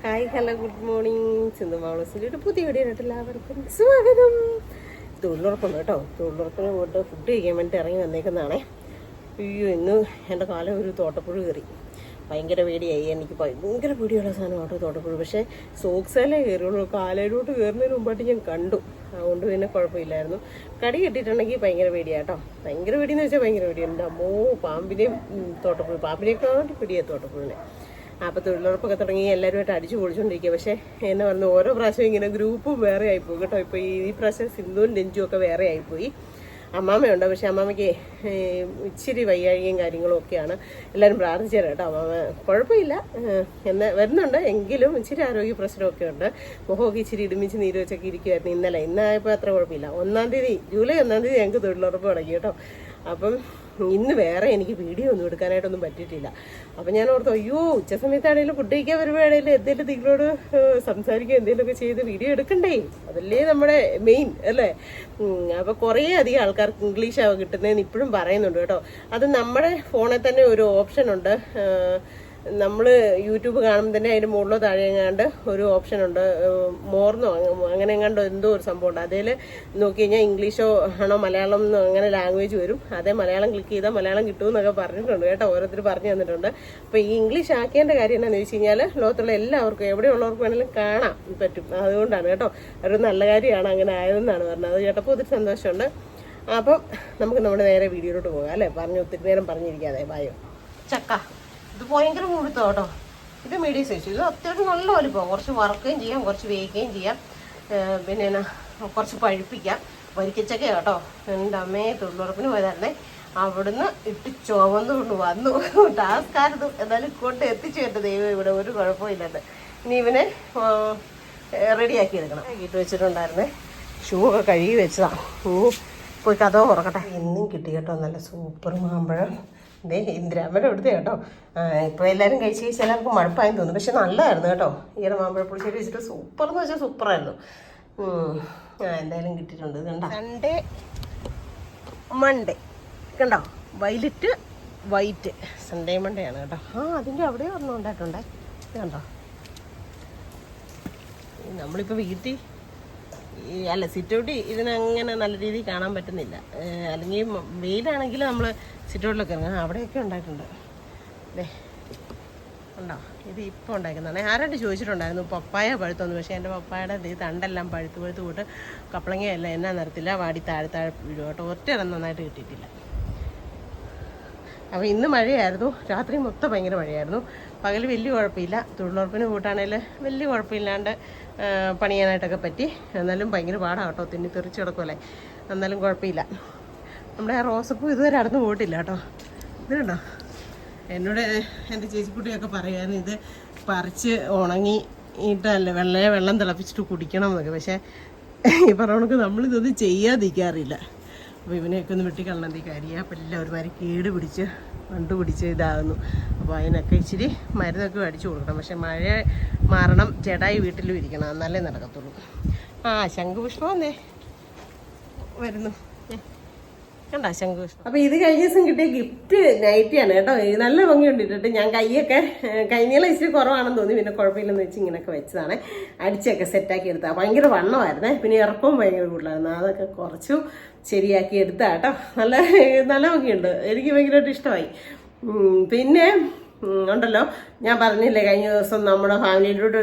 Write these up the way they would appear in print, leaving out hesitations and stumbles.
Hi hello good morning. Sindhu മാളൂസിൻ്റെ ഒരു പുതിയ വീഡിയോയിലോട്ട് എല്ലാവർക്കും സ്വാഗതം. തൊഴിലുറപ്പുണ്ട് കേട്ടോ. തൊഴിലുറപ്പിന് പോയിട്ട് ഫുഡ് കഴിക്കാൻ വേണ്ടിയിട്ട് ഇറങ്ങി വന്നേക്കുന്നതാണേ. അയ്യോ, ഇന്ന് എൻ്റെ കാലം ഒരു തോട്ടപ്പുഴു കയറി. ഭയങ്കര പേടിയായി. എനിക്ക് ഭയങ്കര പേടിയുള്ള സാധനം കേട്ടോ തോട്ടപ്പുഴു. പക്ഷേ സോക്സല്ലേ കയറുള്ളൂ, കാലയിലോട്ട് കയറുന്നതിന് മുമ്പായിട്ട് ഞാൻ കണ്ടു. അതുകൊണ്ട് പിന്നെ കുഴപ്പമില്ലായിരുന്നു. കടി കെട്ടിയിട്ടുണ്ടെങ്കിൽ ഭയങ്കര പേടിയാട്ടോ. ഭയങ്കര പേടിയെന്ന് വെച്ചാൽ ഭയങ്കര പേടിയുണ്ട്. അമ്മോ, പാമ്പിനെയും തോട്ടപ്പുഴു, പാമ്പിനേക്കാട്ടി പേടിയാണ് തോട്ടപ്പുഴുവിനെ. അപ്പോൾ തൊഴിലുറപ്പൊക്കെ തുടങ്ങി എല്ലാവരുമായിട്ട് അടിച്ചു പൊളിച്ചുകൊണ്ടിരിക്കുക. പക്ഷേ എന്നെ പറഞ്ഞു ഓരോ പ്രാവശ്യം ഇങ്ങനെ ഗ്രൂപ്പും വേറെ ആയിപ്പോയി കേട്ടോ. ഇപ്പോൾ ഈ പ്രാവശ്യം സിന്ധുവും രഞ്ജുവും ഒക്കെ വേറെ ആയിപ്പോയി. അമ്മാമ്മയുണ്ട്, പക്ഷെ അമ്മാമ്മയ്ക്ക് ഇച്ചിരി വയ്യാഴികയും കാര്യങ്ങളും ഒക്കെയാണ്. എല്ലാവരും പ്രാർത്ഥിച്ചു കേട്ടോ. അമ്മാമ്മ കുഴപ്പമില്ല എന്ന് വരുന്നുണ്ട്, എങ്കിലും ഇച്ചിരി ആരോഗ്യ പ്രശ്നമൊക്കെ ഉണ്ട്. മുഖമൊക്കെ ഇച്ചിരി ഇടുമിച്ച് നീര് വെച്ചൊക്കെ ഇരിക്കുമായിരുന്നു. ഇന്നായപ്പോൾ അത്ര കുഴപ്പമില്ല. ജൂലൈ 1 ഞങ്ങൾക്ക് തൊഴിലുറപ്പ് തുടങ്ങി കേട്ടോ. അപ്പം ഇന്ന് വേറെ എനിക്ക് വീഡിയോ ഒന്നും എടുക്കാനായിട്ടൊന്നും പറ്റിയിട്ടില്ല. അപ്പം ഞാൻ ഓർത്തു, അയ്യോ, ഉച്ച സമയത്താണെങ്കിലും ഫുഡ് കഴിക്കാൻ വരുമ്പോഴാണെങ്കിലും എന്തെങ്കിലും നിങ്ങളോട് സംസാരിക്കുക, എന്തെങ്കിലുമൊക്കെ ചെയ്ത് വീഡിയോ എടുക്കണ്ടേ? അതല്ലേ നമ്മുടെ മെയിൻ അല്ലേ? അപ്പോൾ കുറേ അധികം ആൾക്കാർക്ക് ഇംഗ്ലീഷാണ് കിട്ടുന്നതെന്ന് ഇപ്പോഴും പറയുന്നുണ്ട് കേട്ടോ. അത് നമ്മുടെ ഫോണിൽ തന്നെ ഒരു ഓപ്ഷൻ ഉണ്ട്. നമ്മൾ യൂട്യൂബ് കാണുമ്പോൾ തന്നെ അതിൻ്റെ മുകളിലോ താഴെ എങ്ങാണ്ട് ഒരു ഓപ്ഷൻ ഉണ്ട്, മോർന്നോ അങ്ങനെ എങ്ങാണ്ടോ എന്തോ ഒരു സംഭവം ഉണ്ട്. അതിൽ നോക്കി കഴിഞ്ഞാൽ ഇംഗ്ലീഷോ ആണോ മലയാളം എന്നോ അങ്ങനെ ലാംഗ്വേജ് വരും. അതേ മലയാളം ക്ലിക്ക് ചെയ്താൽ മലയാളം കിട്ടുമെന്നൊക്കെ പറഞ്ഞിട്ടുണ്ട് കേട്ടോ. ഓരോരുത്തർ പറഞ്ഞു തന്നിട്ടുണ്ട്. അപ്പോൾ ഈ ഇംഗ്ലീഷ് ആക്കേണ്ട കാര്യം എന്താണെന്ന് വെച്ച് കഴിഞ്ഞാൽ ലോകത്തുള്ള എല്ലാവർക്കും എവിടെയുള്ളവർക്ക് വേണമെങ്കിലും കാണാൻ പറ്റും. അതുകൊണ്ടാണ് കേട്ടോ. ഒരു നല്ല കാര്യമാണ് അങ്ങനെ ആയതെന്നാണ് പറഞ്ഞത്. അത് കേട്ടപ്പോൾ ഒത്തിരി സന്തോഷമുണ്ട്. അപ്പം നമുക്ക് നമ്മുടെ നേരെ വീഡിയോയിലോട്ട് പോകാം അല്ലേ? ഒത്തിരി നേരം പറഞ്ഞിരിക്കാതെ. ബായോ ചക്ക, ഇത് ഭയങ്കര മുഴുത്തോ കേട്ടോ. ഇത് മീഡിയം സൈസ്. ഇത് അത്യാവശ്യം നല്ല വലിപ്പം. കുറച്ച് വറുക്കുകയും ചെയ്യാം, കുറച്ച് വേവിക്കുകയും ചെയ്യാം, പിന്നെ കുറച്ച് പഴുപ്പിക്കാം. വരിക്കച്ചക്ക കേട്ടോ. എൻ്റെ അമ്മയെ തൊഴിലുറപ്പിന് പോയതായിരുന്നേ. അവിടുന്ന് ഇട്ട് ചുവന്ന് കൊണ്ട് വന്നു. ടാസ്കായിരുന്നു, എന്നാലും കൊണ്ട് എത്തിച്ചു കേട്ടോ. ദൈവം ഇവിടെ ഒരു കുഴപ്പമില്ലാണ്ട്. ഇനി ഇവനെ റെഡിയാക്കി എടുക്കണം. ഇട്ട് വെച്ചിട്ടുണ്ടായിരുന്നേ. ഷൂ ഒക്കെ കഴുകി വെച്ചതാണ്. പോയി കഥ തുറക്കട്ടെ. എന്നും കിട്ടി കേട്ടോ നല്ല സൂപ്പർ മാമ്പഴം. ഇതേ ഇന്ദിരാമ്മയുടെ എടുത്തേ കേട്ടോ. ഇപ്പോൾ എല്ലാവരും കഴിച്ച് എല്ലാവർക്കും മടുപ്പായി തോന്നുന്നു. പക്ഷെ നല്ലതായിരുന്നു കേട്ടോ. ഈയിടെ മാമ്പഴ പുളിശ്ശേരി വെച്ചിട്ട് സൂപ്പർ എന്ന് വെച്ചാൽ സൂപ്പറായിരുന്നു. എന്തായാലും കിട്ടിയിട്ടുണ്ട്. ഇത് കണ്ടോ, സൺഡേ മൺഡേ കണ്ടോ, വൈലറ്റ് വൈറ്റ് സൺഡേ മൺഡേ ആണ് കേട്ടോ. അതിൻ്റെ അവിടെ ഒരെണ്ണം ഉണ്ടായിട്ടുണ്ടേ. ഇത് കണ്ടോ. നമ്മളിപ്പോൾ വീട്ടിൽ അല്ല സിറ്റൗട്ടി ഇതിനങ്ങനെ നല്ല രീതിയിൽ കാണാൻ പറ്റുന്നില്ല. അല്ലെങ്കിൽ വെയിലാണെങ്കിൽ നമ്മൾ സിറ്റൗട്ടിലൊക്കെ ഇറങ്ങാം. അവിടെയൊക്കെ ഉണ്ടായിട്ടുണ്ട്. അല്ലേ ഉണ്ടോ? ഇത് ഇപ്പോൾ ഉണ്ടാക്കുന്നതാണ്. ആരായിട്ട് ചോദിച്ചിട്ടുണ്ടായിരുന്നു പപ്പായ പഴുത്തൊന്നു. പക്ഷേ എൻ്റെ പപ്പായയുടെ ഈ തണ്ടെല്ലാം പഴുത്ത് പോയിട്ട് കപ്പളങ്ങയല്ല എന്നാ നിറത്തില്ല, വാടി താഴെ വീഴും കേട്ടോ. ഒറ്റയിടം നന്നായിട്ട് കിട്ടിയിട്ടില്ല. അപ്പോൾ ഇന്ന് മഴയായിരുന്നു. രാത്രി മൊത്തം ഭയങ്കര മഴയായിരുന്നു. പകൽ വലിയ കുഴപ്പമില്ല. തൊഴിലുറപ്പിന് കൂട്ടാണെങ്കിൽ വലിയ കുഴപ്പമില്ലാണ്ട് പണിയാനായിട്ടൊക്കെ പറ്റി. എന്നാലും ഭയങ്കര പാടാണ് കേട്ടോ. തിന്നി തെറിച്ച് കിടക്കുമല്ലേ. എന്നാലും കുഴപ്പമില്ല. നമ്മുടെ ആ റോസപ്പൂ ഇതുവരെ അടന്നു പോയിട്ടില്ല കേട്ടോ. ഇത് കണ്ടോ. എന്നോട് എൻ്റെ ചേച്ചിക്കുട്ടിയൊക്കെ പറയായിരുന്നു ഇത് പറിച്ച് ഉണങ്ങിയിട്ടല്ലേ വെള്ളം തിളപ്പിച്ചിട്ട് കുടിക്കണം എന്നൊക്കെ. പക്ഷേ ഈ പറഞ്ഞ നമ്മളിതൊന്നും ചെയ്യാതിരിക്കാറില്ല. അപ്പോൾ ഇവനെയൊക്കെ ഒന്ന് വെട്ടിക്കളഞ്ഞതി കരിയാപ്പില്ല ഒരുമാതിരി കേട് പിടിച്ച് വണ്ട് പിടിച്ച് ഇതാകുന്നു. അപ്പോൾ അതിനൊക്കെ ഇച്ചിരി മരുന്നൊക്കെ അടിച്ചു കൊടുക്കണം. പക്ഷെ മഴ മാറണം, ചേട്ടായി വീട്ടിലും ഇരിക്കണം, എന്നാലേ നടക്കത്തുള്ളൂ. ശംഖുപുഷ്പം എന്നേ വരുന്നു കണ്ടോ, ശംഖുപുഷ്പം. അപ്പോൾ ഇത് കഴിഞ്ഞ ദിവസം കിട്ടിയ ഗിഫ്റ്റ് നൈറ്റിയാണ് കേട്ടോ. നല്ല ഭംഗിയുണ്ട് ഇട്ടിട്ട്. ഞാൻ കൈനീളം ഇച്ചിരി കുറവാണെന്ന് തോന്നി. പിന്നെ കുഴപ്പമില്ലെന്ന് വെച്ച് ഇങ്ങനെയൊക്കെ വെച്ചതാണ്. അടിച്ചൊക്കെ സെറ്റാക്കി എടുത്താൽ ഭയങ്കര വണ്ണമായിരുന്നേ. പിന്നെ ഇറക്കവും ഭയങ്കര കൂടുതലായിരുന്നു. അതൊക്കെ കുറച്ചു ശരിയാക്കി എടുത്താ കേട്ടോ. നല്ല ഭംഗിയുണ്ട്. എനിക്ക് ഭയങ്കരമായിട്ട് ഇഷ്ടമായി. പിന്നെ ഉണ്ടല്ലോ, ഞാൻ പറഞ്ഞില്ലേ കഴിഞ്ഞ ദിവസം നമ്മുടെ ഫാമിലിയിലൂടെ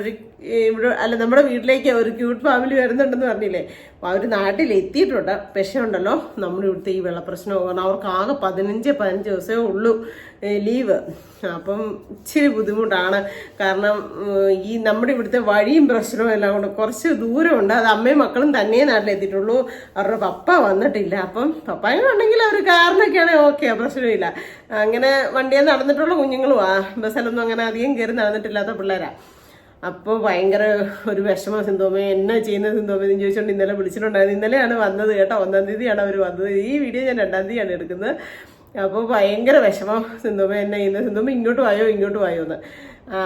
നമ്മുടെ വീട്ടിലേക്ക് ഒരു ക്യൂട്ട് ഫാമിലി വരുന്നുണ്ടെന്ന് പറഞ്ഞില്ലേ. അപ്പോൾ അവർ നാട്ടിലെത്തിയിട്ടുണ്ട്. പക്ഷേ ഉണ്ടല്ലോ, നമ്മുടെ ഇവിടുത്തെ ഈ വെള്ളപ്രശ്നം കാരണം അവർക്ക് ആകെ 15 ദിവസമേ ഉള്ളൂ ലീവ്. അപ്പം ഇച്ചിരി ബുദ്ധിമുട്ടാണ്. കാരണം ഈ നമ്മുടെ ഇവിടുത്തെ വഴിയും പ്രശ്നവും എല്ലാം കൊണ്ട് കുറച്ച് ദൂരമുണ്ട്. അത് അമ്മയും മക്കളും തന്നെ നാട്ടിലെത്തിയിട്ടുള്ളൂ. അവരുടെ പപ്പ വന്നിട്ടില്ല. അപ്പം പപ്പായങ്ങളുണ്ടെങ്കിൽ അവർ കാറിനൊക്കെയാണെങ്കിൽ ഓക്കെ, പ്രശ്നമില്ല. അങ്ങനെ വണ്ടിയെ നടന്നിട്ടുള്ള കുഞ്ഞുങ്ങളും ബസ്സിലൊന്നും അങ്ങനെ അധികം കയറി നടന്നിട്ടില്ലാത്ത പിള്ളേരാണ്. അപ്പോൾ ഭയങ്കര ഒരു വിഷമം. സിന്ധോമേ എന്നാ ചെയ്യുന്നത് സിന്ധോമേ എന്ന് ചോദിച്ചുകൊണ്ട് ഇന്നലെ വിളിച്ചിട്ടുണ്ടായിരുന്നു. ഇന്നലെയാണ് വന്നത് കേട്ടോ. 1-ാം തീയതിയാണ് അവർ വന്നത്. ഈ വീഡിയോ ഞാൻ 2-ാം തീയതിയാണ് എടുക്കുന്നത്. അപ്പോൾ ഭയങ്കര വിഷമം. സിന്ധോമേ എന്നാ ചെയ്യുന്നത്, സിന്ധോമ ഇങ്ങോട്ട് വായോ എന്ന്.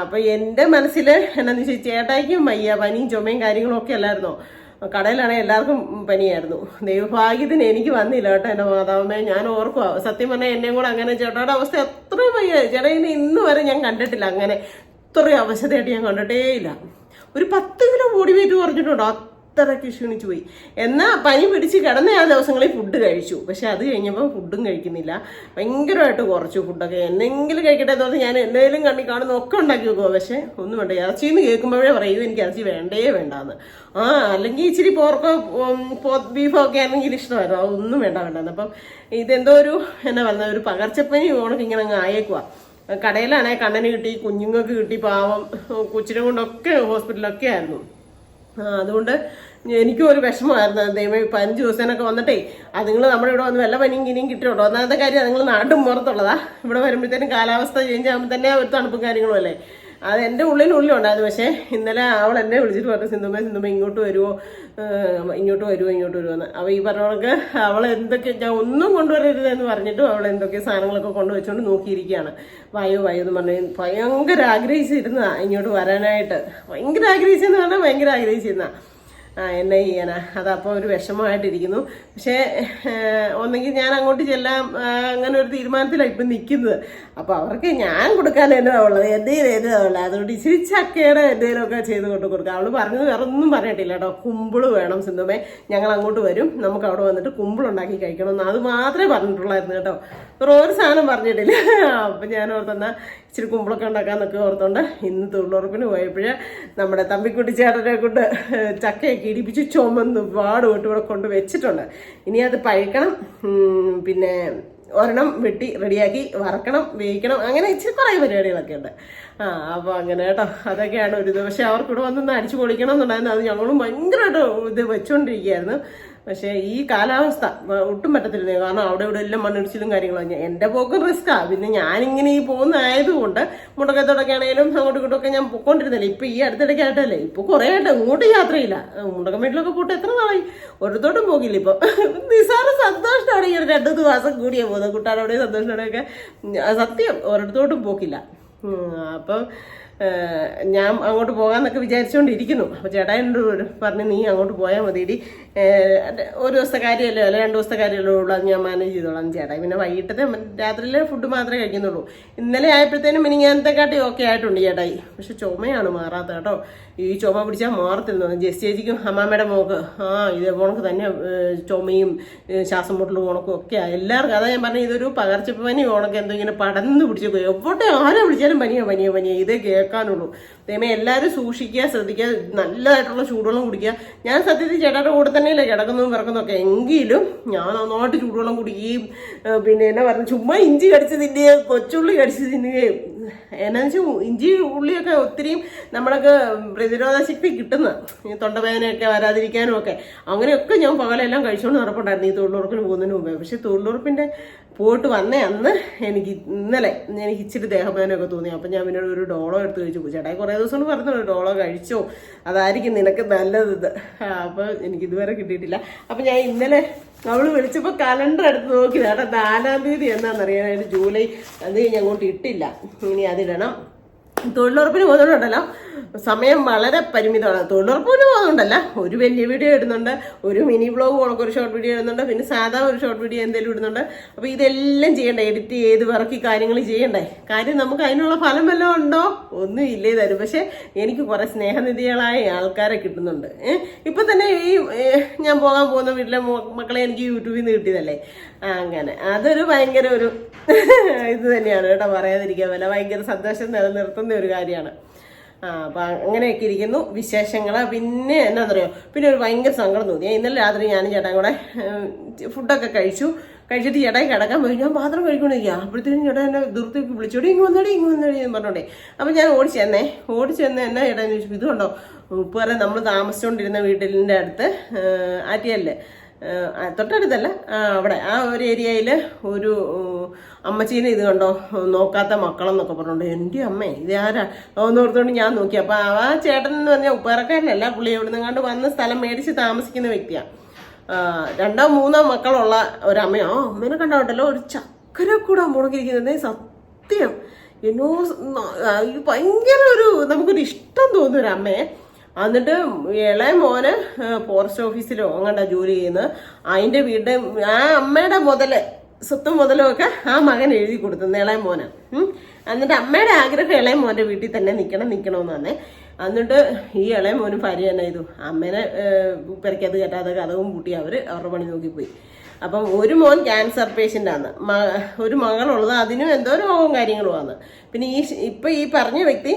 അപ്പോൾ എൻ്റെ മനസ്സിൽ എന്നാന്ന് വെച്ചാൽ ചേട്ടായിക്കും വയ്യ, പനിയും ചുമയും കാര്യങ്ങളും ഒക്കെ അല്ലായിരുന്നോ. കടയിലാണെങ്കിൽ എല്ലാവർക്കും പനിയായിരുന്നു. ദൈവഭാഗ്യത്തിന് എനിക്ക് വന്നില്ല കേട്ടോ. എൻ്റെ മാതാവമ്മേ ഞാൻ ഓർക്കുക. സത്യം പറഞ്ഞാൽ എന്നെയും കൂടെ അങ്ങനെ ചേട്ടായുടെ അവസ്ഥ അത്രയും വയ്യ. ചേട്ടാ ഇന്ന് വരെ ഞാൻ കണ്ടിട്ടില്ല അങ്ങനെ അത്രയും അവശതയായിട്ട് ഞാൻ കണ്ടിട്ടേ ഇല്ല. ഒരു 10 കിലോ ബോഡി വെയിറ്റ് കുറഞ്ഞിട്ടുണ്ടോ, അത്രയ്ക്ക് ക്ഷീണിച്ചു പോയി. എന്നാൽ പനി പിടിച്ച് കിടന്ന ആ ദിവസങ്ങളിൽ ഫുഡ് കഴിച്ചു. പക്ഷെ അത് കഴിഞ്ഞപ്പോൾ ഫുഡും കഴിക്കുന്നില്ല, ഭയങ്കരമായിട്ട് കുറച്ചു ഫുഡൊക്കെ. എന്തെങ്കിലും കഴിക്കട്ടെ എന്ന് പറഞ്ഞാൽ ഞാൻ എന്തെങ്കിലും കണ്ണി കാണുന്ന ഒക്കെ ഉണ്ടാക്കി വെക്കുമോ. പക്ഷെ ഒന്നും വേണ്ട, ഇറച്ചിന്ന് കേൾക്കുമ്പോഴേ പറയൂ എനിക്ക് ഇറച്ചി വേണ്ടേ വേണ്ടാന്ന്. അല്ലെങ്കിൽ ഇച്ചിരി പോർക്കോ ബീഫോ ഒക്കെ ആണെങ്കിൽ ഇഷ്ടമായിരുന്നു, അതൊന്നും വേണ്ടെന്ന്. അപ്പം ഇതെന്തോ ഒരു എന്നാ പറയുന്നത്, ഒരു പകർച്ചപ്പനി ഓണക്ക് ഇങ്ങനെ അങ്ങ് ആയേക്കുവാ. കടയിലാണെ കണ്ണന് കിട്ടി, കുഞ്ഞുങ്ങൾക്ക് കിട്ടി, പാവം കൊച്ചിനെ കൊണ്ടൊക്കെ ഹോസ്പിറ്റലൊക്കെ ആയിരുന്നു. അതുകൊണ്ട് എനിക്കും ഒരു വിഷമമായിരുന്നു. ദൈവം 15 ദിവസത്തിനൊക്കെ വന്നിട്ടേ അതുങ്ങൾ നമ്മുടെ ഇവിടെ വന്ന് വല്ല പനിയും കിനിയും കിട്ടുന്നുണ്ടോ. ഒന്നാമത്തെ കാര്യം അതുങ്ങൾ നാട്ടും പുറത്തുള്ളതാ. ഇവിടെ വരുമ്പോഴത്തേനും കാലാവസ്ഥ ചേഞ്ച് ആകുമ്പോൾ തന്നെ ഒരു തണുപ്പും കാര്യങ്ങളും അല്ലേ, അത് എൻ്റെ ഉള്ളിലുണ്ടായിരുന്നു. പക്ഷേ ഇന്നലെ അവൾ എന്നെ വിളിച്ചിട്ട് പറഞ്ഞു, സിന്ധുമ്മ ഇങ്ങോട്ട് വരുമോ എന്ന്. അവൾ ഈ പറഞ്ഞവൾക്ക് അവൾ എന്തൊക്കെ ഞാൻ ഒന്നും കൊണ്ടുവരരുതെന്ന് പറഞ്ഞിട്ടും അവൾ എന്തൊക്കെ സാധനങ്ങളൊക്കെ കൊണ്ടുവച്ചുകൊണ്ട് നോക്കിയിരിക്കുകയാണ്. വായു എന്ന് പറഞ്ഞ് ഭയങ്കര ആഗ്രഹിച്ചിരുന്നതാ ഇങ്ങോട്ട് വരാനായിട്ട്. ഭയങ്കര ആഗ്രഹിച്ചിരുന്ന എന്നെ ചെയ്യാനാ. അതപ്പോൾ ഒരു വിഷമമായിട്ടിരിക്കുന്നു. പക്ഷേ ഒന്നെങ്കിൽ ഞാൻ അങ്ങോട്ട് ചെല്ലാം, അങ്ങനെ ഒരു തീരുമാനത്തിലാണ് ഇപ്പം നിൽക്കുന്നത്. അപ്പോൾ അവർക്ക് ഞാൻ കൊടുക്കാൻ എന്നതാ ഉള്ളത്, എന്തെങ്കിലും ഉള്ളത്. അതുകൊണ്ട് ഇച്ചിരി ചക്കയുടെ എന്തെങ്കിലുമൊക്കെ ചെയ്ത് കൊടുക്കാം. അവൾ പറഞ്ഞത് വേറെ ഒന്നും പറഞ്ഞിട്ടില്ല കേട്ടോ. കുമ്പിള് വേണം സിന്ധുമേ, ഞങ്ങൾ അങ്ങോട്ട് വരും, നമുക്ക് അവിടെ വന്നിട്ട് കുമ്പിളുണ്ടാക്കി കഴിക്കണമെന്ന് അത് മാത്രമേ പറഞ്ഞിട്ടുള്ളായിരുന്നു കേട്ടോ. വേറെ ഒരു സാധനം പറഞ്ഞിട്ടില്ല. അപ്പം ഞാൻ ഓർത്തെന്നാൽ ഇച്ചിരി കുമ്പിളൊക്കെ ഉണ്ടാക്കാന്നൊക്കെ ഓർത്തോണ്ട് ഇന്ന് തൊഴിലുറപ്പിന് പോയപ്പോഴേ നമ്മുടെ തമ്പിക്കുട്ടി ചേട്ടനെ കൊണ്ട് ചക്കയൊക്കെ ഇടിപ്പിച്ച് ചുമന്ന് പാടുപെട്ട് ഇവിടെ കൊണ്ട് വെച്ചിട്ടുണ്ട്. ഇനി അത് പഴുക്കണം, പിന്നെ ഒരെണ്ണം വെട്ടി റെഡിയാക്കി വറക്കണം, വേവിക്കണം, അങ്ങനെ ഇച്ചിരി കുറേ പരിപാടികളൊക്കെ ഉണ്ട്. അപ്പോൾ അങ്ങനെ കേട്ടോ, അതൊക്കെയാണ് ഒരു ഇത്. പക്ഷെ അവർക്കിവിടെ വന്നൊന്ന് അടിച്ചു പൊളിക്കണം എന്നുണ്ടായിരുന്നു. അത് ഞങ്ങളും ഭയങ്കരമായിട്ട് ഇത് വെച്ചുകൊണ്ടിരിക്കുകയായിരുന്നു. പക്ഷേ ഈ കാലാവസ്ഥ ഒട്ടും പറ്റത്തില്ല. കാരണം അവിടെ ഇവിടെ എല്ലാം മണ്ണിടിച്ചിലും കാര്യങ്ങളും. എൻ്റെ പോക്കും റിസ്ക്കാണ്. പിന്നെ ഞാനിങ്ങനെ ഈ പോകുന്നതായതുകൊണ്ട് മുണ്ടക്കത്തോടൊക്കെ ആണെങ്കിലും അങ്ങോട്ടും ഇങ്ങോട്ടൊക്കെ ഞാൻ പൊക്കോണ്ടിരുന്നില്ല. ഇപ്പം ഈ അടുത്തിടയ്ക്ക് ആയിട്ടല്ലേ, ഇപ്പോൾ കുറേ ആയിട്ട് ഇങ്ങോട്ട് യാത്രയില്ല. മുണ്ടക്കം വീട്ടിലൊക്കെ പോയിട്ട് എത്ര നാളായി, ഒരിടത്തോട്ടും പോകില്ല. ഇപ്പം നിസാര സന്തോഷമാണ് ഈ ഒരു 2 ദിവസം കൂടിയാ പോകുന്നത്. കുട്ടാരോടെയും സന്തോഷത്തോടെയൊക്കെ സത്യം ഒരിടത്തോട്ടും പോക്കില്ല. അപ്പം ഞാൻ അങ്ങോട്ട് പോകാമെന്നൊക്കെ വിചാരിച്ചുകൊണ്ടിരിക്കുന്നു. അപ്പോൾ ചേട്ടായിനോട് പറഞ്ഞു, നീ അങ്ങോട്ട് പോയാൽ മതിയിടി, ഒരു ദിവസത്തെ കാര്യമല്ലോ അല്ലെ 2 ദിവസത്തെ കാര്യമല്ലോ ഉള്ളൂ, അത് ഞാൻ മാനേജ് ചെയ്തോളാം ചേട്ടായി. പിന്നെ വൈകിട്ടത്തെ രാത്രിയിലെ ഫുഡ് മാത്രമേ കഴിക്കുന്നുള്ളൂ. ഇന്നലെ ആയപ്പോഴത്തേനും മിനിങ്ങാനത്തെക്കാട്ടി ഓക്കെ ആയിട്ടുണ്ട് ചേട്ടായി. പക്ഷെ ചുമയാണ് മാറാത്ത കേട്ടോ. ഈ ചുമ പിടിച്ചാൽ മാറത്തില്ലെന്ന് പറഞ്ഞു. ജെസ്സി ചേച്ചിക്കും അമ്മാമ്മയുടെ മോക്ക് ഇതേ പോണക്ക് തന്നെ ചുമയും ശ്വാസം മുട്ടലും ഉണക്കും ഒക്കെയാണ് എല്ലാവർക്കും. അതാ ഞാൻ പറഞ്ഞു, ഇതൊരു പകർച്ചപ്പനി ഉണക്ക് എന്തോ ഇങ്ങനെ പടന്ന് പിടിച്ചു പോയി. എവിടെ ആരെ വിളിച്ചാലും പനിയോ ഇതേ കേൾക്കാനുള്ളൂ. ദൈവമേ എല്ലാവരും സൂക്ഷിക്കുക, ശ്രദ്ധിക്കുക, നല്ലതായിട്ടുള്ള ചൂടുവെള്ളം കുടിക്കുക. ഞാൻ സത്യത്തിൽ ചേട്ടായുടെ കൂടെ തന്നെയല്ലേ കിടക്കുന്നതും പിറക്കുന്നതൊക്കെ, എങ്കിലും ഞാൻ നന്നായിട്ട് ചൂടുവെള്ളം കുടിക്കുകയും പിന്നെ എന്നാ പറഞ്ഞു ചുമ്മാ ഇഞ്ചി കടിച്ച് തിന്നുകയും കൊച്ചുള്ളി കടിച്ച് തിന്നുകയും എന്നാന്ന് വെച്ചാൽ ഇഞ്ചി ഉള്ളിയൊക്കെ ഒത്തിരിയും നമ്മളൊക്കെ പ്രതിരോധ ശക്തി കിട്ടുന്ന തൊണ്ടവേദനയൊക്കെ വരാതിരിക്കാനും ഒക്കെ അങ്ങനെയൊക്കെ ഞാൻ പകലെല്ലാം കഴിച്ചുകൊണ്ട് നടപ്പുണ്ടായിരുന്നു ഈ തൊഴിലുറപ്പിന് പോകുന്നതിന് മുമ്പേ. പക്ഷെ തൊഴിലുറപ്പിൻ്റെ പോയിട്ട് വന്നേ അന്ന് ഇന്നലെ എനിക്ക് ഇച്ചിരി ദേഹവേദനയൊക്കെ തോന്നി. അപ്പം ഞാൻ പിന്നെ ഒരു ഡോളോ എടുത്ത് കഴിച്ചു. ചേട്ടായി കുറേ ദിവസം പറഞ്ഞു ഡോളോ കഴിച്ചോ, അതായിരിക്കും നിനക്ക് നല്ലത്. അപ്പോൾ എനിക്കിതുവരെ കിട്ടിയിട്ടില്ല. അപ്പം ഞാൻ ഇന്നലെ അവൾ വിളിച്ചപ്പോൾ കലണ്ടർ എടുത്ത് നോക്കി കേട്ടോ, 4-ാം തീയതി എന്നാണെന്നറിയാനായിട്ട്, ജൂലൈ അത് കഴിഞ്ഞ് അങ്ങോട്ട് ഇട്ടില്ല. ഇനി അതിടണം. തൊഴിലുറപ്പിന് പോകുന്നുണ്ടല്ലോ സമയം വളരെ പരിമിതമാണ്. തൊഴിലുറപ്പിന് പോകുന്നുണ്ടല്ല, ഒരു വലിയ വീഡിയോ ഇടുന്നുണ്ട്, ഒരു മിനി വ്ലോഗ് കണക്ക് ഒരു ഷോർട്ട് വീഡിയോ ഇടുന്നുണ്ട്, പിന്നെ സാധാ ഒരു ഷോർട്ട് വീഡിയോ എന്തെങ്കിലും ഇടുന്നുണ്ട്. അപ്പോൾ ഇതെല്ലാം ചെയ്യണ്ടേ, എഡിറ്റ് ചെയ്ത് വറക്കി കാര്യങ്ങൾ ചെയ്യണ്ടേ. കാര്യം നമുക്ക് അതിനുള്ള ഫലം വല്ലതും ഉണ്ടോ? ഒന്നും ഇല്ലേ തരും. പക്ഷെ എനിക്ക് കുറേ സ്നേഹനിധികളായ ആൾക്കാരെ കിട്ടുന്നുണ്ട്. ഇപ്പം തന്നെ ഈ ഞാൻ പോകാൻ പോകുന്ന വീട്ടിലെ മക്കളെ എനിക്ക് യൂട്യൂബിൽ നിന്ന് കിട്ടിയതല്ലേ, അങ്ങനെ അതൊരു ഭയങ്കര ഒരു ഇത് തന്നെയാണ് കേട്ടോ, പറയാതിരിക്കാൻ പറ്റില്ല. ഭയങ്കര സന്തോഷം നിലനിർത്തുന്ന ഒരു കാര്യമാണ്. അപ്പം അങ്ങനെയൊക്കെ ഇരിക്കുന്നു വിശേഷങ്ങൾ. പിന്നെ എന്നാണെന്നറിയോ, പിന്നെ ഒരു ഭയങ്കര സങ്കടം തോന്നി. ഇന്നലെ രാത്രി ഞാനും ചേട്ടാൻ കൂടെ ഫുഡൊക്കെ കഴിച്ചിട്ട് ചേട്ടായി കിടക്കാൻ പോയി. ഞാൻ പാത്രം കഴിക്കൊണ്ടിരിക്കുക. അപ്പോഴത്തേക്കും ചേട്ടാ എന്നെ ദൂരത്തേക്ക് വിളിച്ചോടി, ഇങ്ങ് വന്നോടി എന്ന് പറഞ്ഞോണ്ടേ. അപ്പം ഞാൻ ഓടിച്ചെന്ന് എന്നാ ചേട്ടാന്ന് ചോദിച്ചു. ഇതുകൊണ്ടോ ഉപ്പുവരെ നമ്മൾ താമസിച്ചുകൊണ്ടിരുന്ന വീട്ടിൻ്റെ അടുത്ത് ആറ്റിയല്ലേ, തൊട്ടടുത്തല്ല, അവിടെ ആ ഒരു ഏരിയയിൽ ഒരു അമ്മച്ചീനെ ഇത് കണ്ടോ നോക്കാത്ത മക്കളെന്നൊക്കെ പറഞ്ഞോണ്ട്. എൻ്റെ അമ്മേ ഇത് ആരാ ഓർത്തോണ്ട് ഞാൻ നോക്കി. അപ്പം ആ ചേട്ടൻ എന്ന് പറഞ്ഞാൽ ഉപ്പേറക്കാരനല്ല, പുള്ളി എവിടെ നിന്നങ്ങാണ്ട് വന്ന് സ്ഥലം മേടിച്ച് താമസിക്കുന്ന വ്യക്തിയാണ്. 2-3 മക്കളുള്ള ഒരമ്മ. അമ്മേനെ കണ്ടോണ്ടല്ലോ ഒരു ചക്കര കൂടെ മുടങ്ങിയിരിക്കുന്നത്. സത്യം എന്നോ ഭയങ്കര ഒരു നമുക്കൊരു ഇഷ്ടം തോന്നുന്ന ഒരു അമ്മയെ. എന്നിട്ട് ഇളയ മോന് ഫോറസ്റ്റ് ഓഫീസിലോ അങ്ങോട്ടാ ജോലി ചെയ്യുന്നത്. അതിൻ്റെ വീട് ആ അമ്മയുടെ സ്വത്തും മുതലും ഒക്കെ ആ മകൻ എഴുതി കൊടുത്തു, ഇളയ മോന്. എന്നിട്ട് അമ്മയുടെ ആഗ്രഹം ഇളയ മോൻ്റെ വീട്ടിൽ തന്നെ നിൽക്കണമെന്ന് തന്നെ. എന്നിട്ട് ഈ ഇളയ മോനും ഭാര്യ തന്നെ ചെയ്തു, അമ്മേനെ പെരക്കകത്ത് കയറ്റാതെ കഥവും കൂട്ടി അവരുടെ പണി നോക്കിപ്പോയി. അപ്പം ഒരു മോൻ ക്യാൻസർ പേഷ്യൻ്റാണ്, ഒരു മകളുള്ളത്, അതിനും എന്തോ രോഗവും കാര്യങ്ങളുമാണ്. പിന്നെ ഇപ്പം ഈ പറഞ്ഞ വ്യക്തി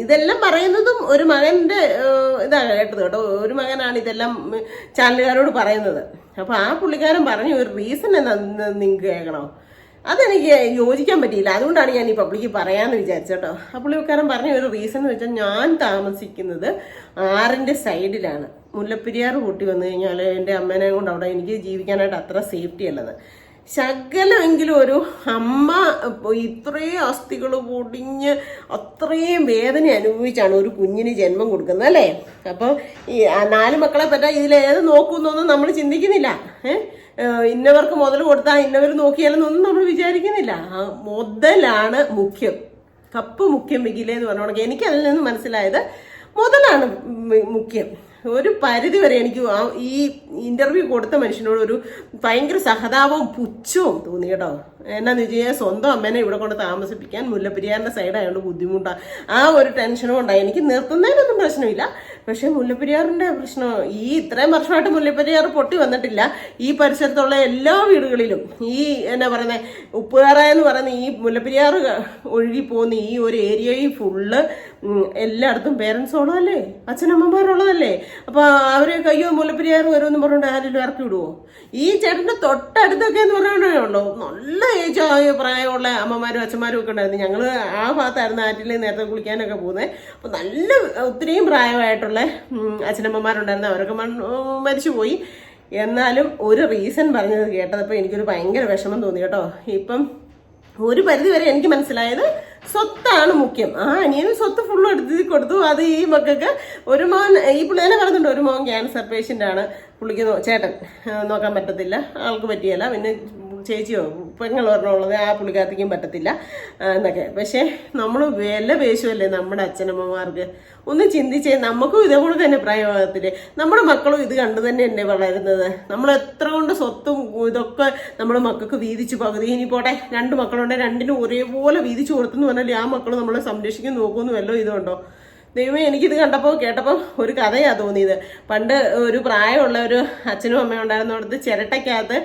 ഇതെല്ലാം പറയുന്നതും ഒരു മകൻ്റെ ഇതാണ് കേട്ടത് കേട്ടോ. ഒരു മകനാണ് ഇതെല്ലാം ചാനലുകാരോട് പറയുന്നത്. അപ്പോൾ ആ പുള്ളിക്കാരൻ പറഞ്ഞ ഒരു റീസൺ എന്താ നിങ്ങൾക്ക് കേൾക്കണോ? അതെനിക്ക് യോജിക്കാൻ പറ്റിയില്ല. അതുകൊണ്ടാണ് ഞാൻ ഈ പബ്ലിക്ക് പറയാമെന്ന് വിചാരിച്ചേട്ടോ. ആ പുള്ളിക്കാരൻ പറഞ്ഞ ഒരു റീസൺ എന്ന് വെച്ചാൽ, ഞാൻ താമസിക്കുന്നത് ആറിൻ്റെ സൈഡിലാണ്. മുല്ലപ്പെരിയാർ പൊട്ടി വന്നു കഴിഞ്ഞാൽ എൻ്റെ അമ്മേനെ കൊണ്ട് അവിടെ എനിക്ക് ജീവിക്കാനായിട്ട് അത്ര സേഫ്റ്റി അല്ലെന്ന്. ശകലമെങ്കിലും ഒരു അമ്മ ഇത്രയും അസ്ഥികൾ പൊടിഞ്ഞ് അത്രയും വേദന അനുഭവിച്ചാണ് ഒരു കുഞ്ഞിന് ജന്മം കൊടുക്കുന്നത് അല്ലേ. അപ്പം ഈ 4 മക്കളെ പറ്റാ ഇതിലേത് നോക്കുന്നൊന്നും നമ്മൾ ചിന്തിക്കുന്നില്ല. ഇന്നവർക്ക് മുതൽ കൊടുത്താൽ ഇന്നവർ നോക്കിയാലെന്നൊന്നും നമ്മൾ വിചാരിക്കുന്നില്ല. മുതലാണ് മുഖ്യം, കപ്പ് മുഖ്യം വെക്കില്ലേ എന്ന് പറഞ്ഞോണെങ്കിൽ എനിക്ക് അതിൽ നിന്ന് മനസ്സിലായത് മുതലാണ് മുഖ്യം. ഒരു പരിധി വരെ എനിക്ക് ഈ ഇന്റർവ്യൂ കൊടുത്ത മനുഷ്യനോട് ഒരു ഭയങ്കര സഹതാപവും പുച്ഛവും തോന്നി കേട്ടോ. എന്നാന്ന് വെച്ച് കഴിഞ്ഞാൽ സ്വന്തം അമ്മേനെ ഇവിടെ കൊണ്ട് താമസിപ്പിക്കാൻ മുല്ലപ്പെരിയാറിന്റെ സൈഡായതുകൊണ്ട് ബുദ്ധിമുട്ടാണ്. ആ ഒരു ടെൻഷനും ഉണ്ടായി. എനിക്ക് നിർത്തുന്നതിനൊന്നും പ്രശ്നമില്ല, പക്ഷെ മുല്ലപ്പെരിയാറിന്റെ പ്രശ്നം ഇത്രയും വർഷമായിട്ട് മുല്ലപ്പെരിയാർ പൊട്ടി വന്നിട്ടില്ല. ഈ പരിസരത്തുള്ള എല്ലാ വീടുകളിലും ഈ എന്നാ പറയുന്നത് ഉപ്പുകാറ എന്ന് പറയുന്ന ഈ മുല്ലപ്പെരിയാർ ഒഴുകി പോകുന്ന ഈ ഒരു ഏരിയയിൽ ഫുള്ള് എല്ലായിടത്തും പേരൻസ് ഉള്ളതല്ലേ, അച്ഛനമ്മമാരുള്ളതല്ലേ. അപ്പൊ അവര് കയ്യോ മുല്ലപ്പെരിയാർ വരുമെന്ന് പറഞ്ഞുകൊണ്ട് ആരെങ്കിലും ഇറക്കി വിടുവോ? ഈ ചേട്ടന്റെ തൊട്ടടുത്തൊക്കെ എന്ന് പറയുന്നുണ്ടോ നല്ല ഏജ് ആയ പ്രായമുള്ള അമ്മമാരും അച്ഛന്മാരും ഒക്കെ ഉണ്ടായിരുന്നു. ഞങ്ങൾ ആ ഭാഗത്തായിരുന്നു ആറ്റിൽ നേരത്തെ കുളിക്കാനൊക്കെ പോകുന്നത്. അപ്പൊ നല്ല ഒത്തിരിയും പ്രായമായിട്ടുള്ള അച്ഛനമ്മമാരുണ്ടായിരുന്നു. അവരൊക്കെ മരിച്ചുപോയി. എന്നാലും ഒരു റീസൺ പറഞ്ഞത് കേട്ടപ്പോൾ എനിക്കൊരു ഭയങ്കര വിഷമം തോന്നി കേട്ടോ. ഇപ്പം ഒരു പരിധി വരെ എനിക്ക് മനസ്സിലായത് സ്വത്താണ് മുഖ്യം. അനിയനും സ്വത്ത് ഫുള്ളും എടുത്ത് കൊടുത്തു. അത് ഈ മക്കൾക്ക് ഒരു മോൻ, ഈ പുള്ളിനെ പറയുന്നുണ്ട്, ഒരു മോൻ ക്യാൻസർ പേഷ്യൻ്റ് ആണ്, പുള്ളിക്ക് ചേട്ടൻ നോക്കാൻ പറ്റത്തില്ല, ആൾക്ക് പറ്റിയല്ല, പിന്നെ ചേച്ചിയോ പെങ്ങൾ പറഞ്ഞുള്ളത് ആ പുള്ളിക്കാർത്തിക്കും പറ്റത്തില്ല എന്നൊക്കെ. പക്ഷേ നമ്മൾ വില പേശുമല്ലേ നമ്മുടെ അച്ഛനമ്മമാർക്ക്. ഒന്ന് ചിന്തിച്ചേ, നമുക്കും ഇതേപോലെ തന്നെ പ്രായമാകത്തില്ലേ? നമ്മുടെ മക്കളും ഇത് കണ്ടു തന്നെയല്ലേ വളരുന്നത്. നമ്മൾ എത്ര കൊണ്ട് സ്വത്തും ഇതൊക്കെ നമ്മുടെ മക്കൾക്ക് വീതിച്ചു പകുതി, ഇനി പോട്ടെ 2 മക്കളുണ്ട്, 2നും ഒരേപോലെ വീതിച്ചു കൊടുത്തെന്ന് പറഞ്ഞാൽ ആ മക്കൾ നമ്മളെ സംരക്ഷിക്കാൻ നോക്കുമെന്ന് വല്ലോ ഇതുണ്ടോ? ദൈവമേ, എനിക്കിത് കണ്ടപ്പോൾ കേട്ടപ്പോൾ ഒരു കഥയാണ് തോന്നിയത്. പണ്ട് ഒരു പ്രായമുള്ള ഒരു അച്ഛനും അമ്മയും ഉണ്ടായിരുന്നിടത്ത് ചിരട്ടയ്ക്കകത്ത്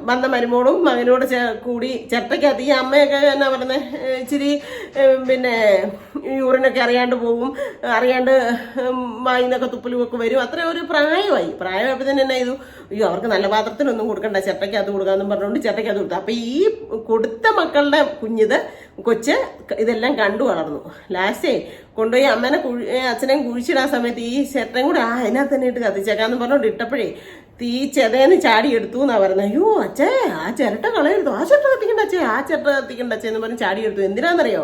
വന്ന മരുമോളും മകനോട് കൂടി ചിരട്ടയ്ക്കകത്ത് ഈ അമ്മയൊക്കെ എന്നാ പറയുന്നത് ഇച്ചിരി പിന്നെ യൂറിനൊക്കെ അറിയാണ്ട് പോകും, അറിയാണ്ട് വായിന്നൊക്കെ തുപ്പലുമൊക്കെ വരും. അത്ര ഒരു പ്രായമായപ്പോൾ തന്നെ എന്നാ ചെയ്തു, അയ്യോ അവർക്ക് നല്ല പാത്രത്തിനൊന്നും കൊടുക്കണ്ട, ചിരട്ടയ്ക്കകത്ത് കൊടുക്കാമെന്നും പറഞ്ഞുകൊണ്ട് ചിരട്ടയ്ക്കകത്ത് കൊടുത്തു. അപ്പം ഈ കൊടുത്ത മക്കളുടെ കൊച്ച് ഇതെല്ലാം കണ്ടു വളർന്നു. ലാസ്റ്റേ കൊണ്ടുപോയി അമ്മേനെ അച്ഛനെയും കുഴിച്ചിടാൻ സമയത്ത് ഈ ചിരട്ടയും കൂടെ അതിനകത്ത് തന്നെ ഇട്ട് കത്തിച്ചേക്കാന്ന് പറഞ്ഞോണ്ട് ഇട്ടപ്പോഴേ തീ ചെതേന്ന് ചാടി എടുത്തു എന്നാ പറയുന്നത്. അയ്യോ അച്ഛേ, ആ ചിരട്ട കളയെടുത്തു, ആ ചിരട്ട കത്തിക്കണ്ട അച്ഛേ, ആ ചിരട്ട കത്തിക്കണ്ട അച്ഛേ എന്ന് പറഞ്ഞ് ചാടി എടുത്തു. എന്തിനാണെന്നറിയോ?